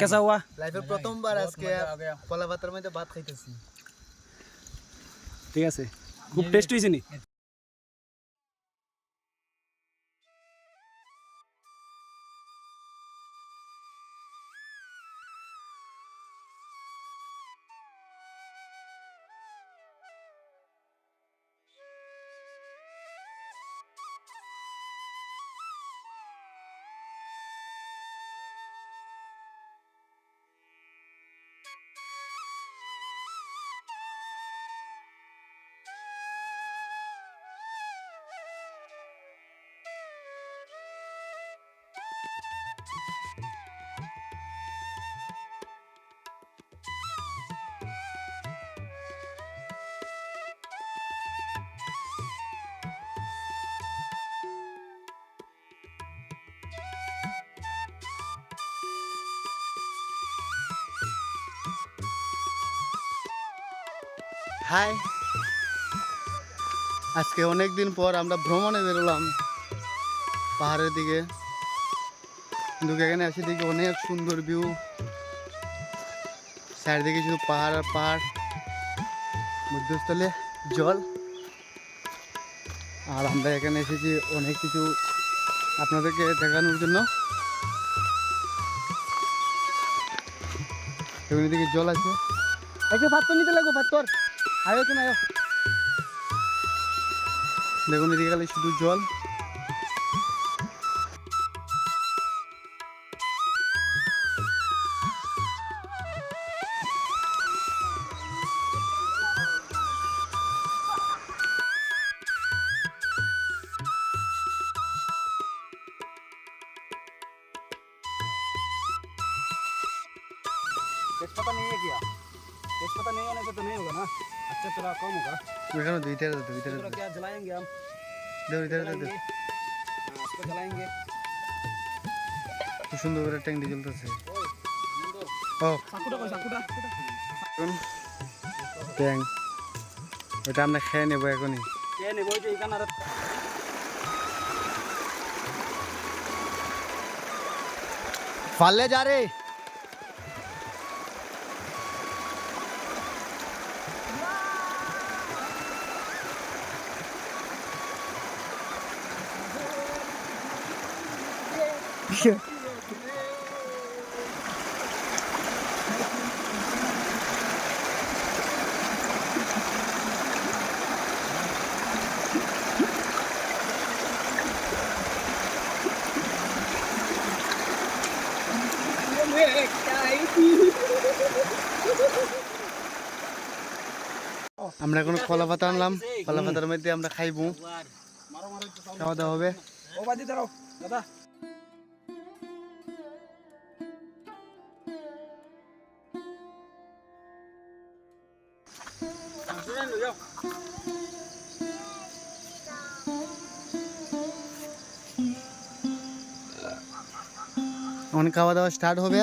कैसा हुआ? লাইফের প্রথমবার আজকে কলা পাতার মধ্যে ভাত খাইতেছি। ঠিক আছে, খুব টেস্ট হয়েছে নি? হাই, আজকে অনেক দিন পর আমরা ভ্রমণে বেরোলাম পাহাড়ের দিকে। কিন্তু এখানে এসে দেখি অনেক সুন্দর ভিউ, চারিদিকে শুধু পাহাড় আর পাহাড়, মধ্যস্থলে জল। আর আমরা এখানে এসেছি অনেক কিছু আপনাদেরকে দেখানোর জন্য। এখানে দিকে জল আছে, একটু পাথর নিতে লাগবো, পাথর আয়ো কেন আয়ো। দেখুন এদিকে গেলে শুধু জল। तेजपत्ता नहीं है क्या? तेजपत्ता नहीं होने से तो नहीं होगा ना। अच्छा थोड़ा कम होगा। এখানে দুইটার দুইটার थोड़ा क्या जलाएंगे हम? দুইটার जलाएंगे। हाँ, उसको जलाएंगे। খুব সুন্দর করে ট্যাঙ্কি জ্বলতেছে। ओए, मुंडो। ও साकुटा को साकुटा। ট্যাঙ্ক, এটা আমরা খেয়ে নেবো এখনই। ये नहीं बोल जो इकान आरत। फाले जा रे। আমরা এখন কলা পাতা আনলাম, কলা পাতার মধ্যে আমরা খাইবো, খাওয়া দাওয়া হবে। ओ बाजी तेरो दादा এখন খাওয়া দাওয়া স্টার্ট হবে।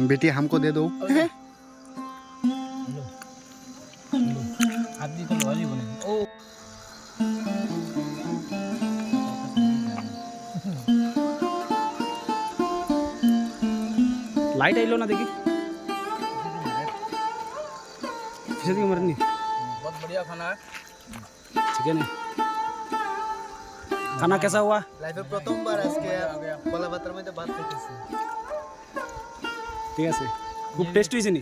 बेटी हमको दे दो। आदमी को लॉली बोले ओ लाइट आइलो ना देखी किसी की मरनी बहुत बढ़िया खाना है चिकन है खाना कैसा हुआ লাইফের প্রথমবার আজকে কলা পাতার মধ্যে ভাত খাইতেছি। ঠিক আছে খুব টেস্ট হয়েছে নি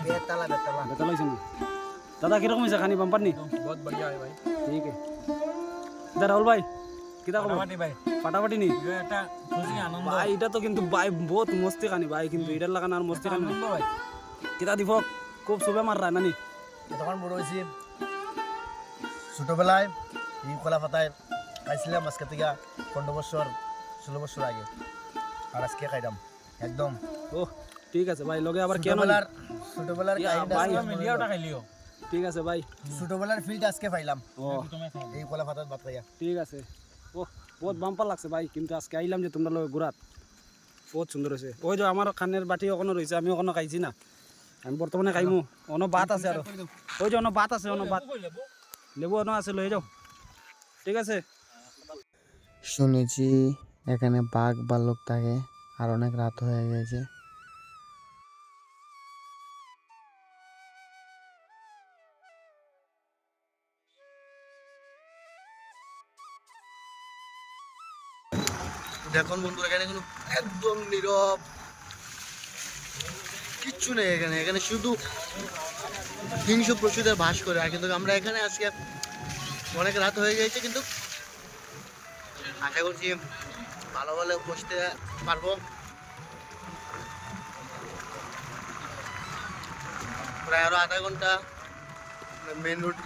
বেতালা বেতালা বেতাল হয়েছে নি দাদা কিরকম হয়েছে খানি বাম্পার নি बहुत बढ़िया है भाई ठीक है इधर राहुल भाई कितना खबर फाटाफाटी भाई ফাটাফাটি নি ये একটা খুশি আনন্দ ভাই এটা তো কিন্তু ভাই বহুত মস্তি খানি ভাই কিন্তু এটার লাগান আর মস্তি খানি আনন্দ ভাই কিতা দীপক খুব শুভে মার রা নানি তখন বড় হয়েছি, ছোটবেলায় এই কলা পাতায় খাইছিলাম আজকে থেকে 15 বছর 16 বছর আগে, আর আজকে খাইলাম একদম ও ঠিক আছে ভাই লগে আবার কেন ছোটবেলার ইয়া, কাহিনীটা ভাই, আজকে মিলিয়ে ওটা খাইলিও ঠিক আছে ভাই ছোটবেলার ফিলটা আজকে পাইলাম ও তুমি খাও এই কলা পাতার ভাত খাইয়া। ঠিক আছে ও বহুত বাম্পার লাগছে ভাই কিন্তু আজকে আইলাম যে তোমরা লগে ঘুরাত বহুত সুন্দর হয়েছে ওই যে আমার খানের বাটি ওখানে রয়েছে আমি ওখানে খাইছি না আমি বর্তমানে খাইমু অন্য বাত আছে আর ওই যে অন্য বাত আছে অন্য বাত লেবু অন্য আছে লয়ে যাও ঠিক আছে শুনেছি এখানে বাঘ ভাল্লুক থাকে আর অনেক রাত হয়ে গেছে। দেখুন বন্ধুরা এখানে কোনো একদম নীরব, কিচ্ছু নেই এখানে। এখানে শুধু হিংস্র পশুদের বাস করে। আর কিন্তু আমরা এখানে আজকে অনেক রাত হয়ে গেছে, কিন্তু আশা করছি ভালো ভালো বসতে পারবো। প্রায় আরো আধা ঘন্টা মেন রোড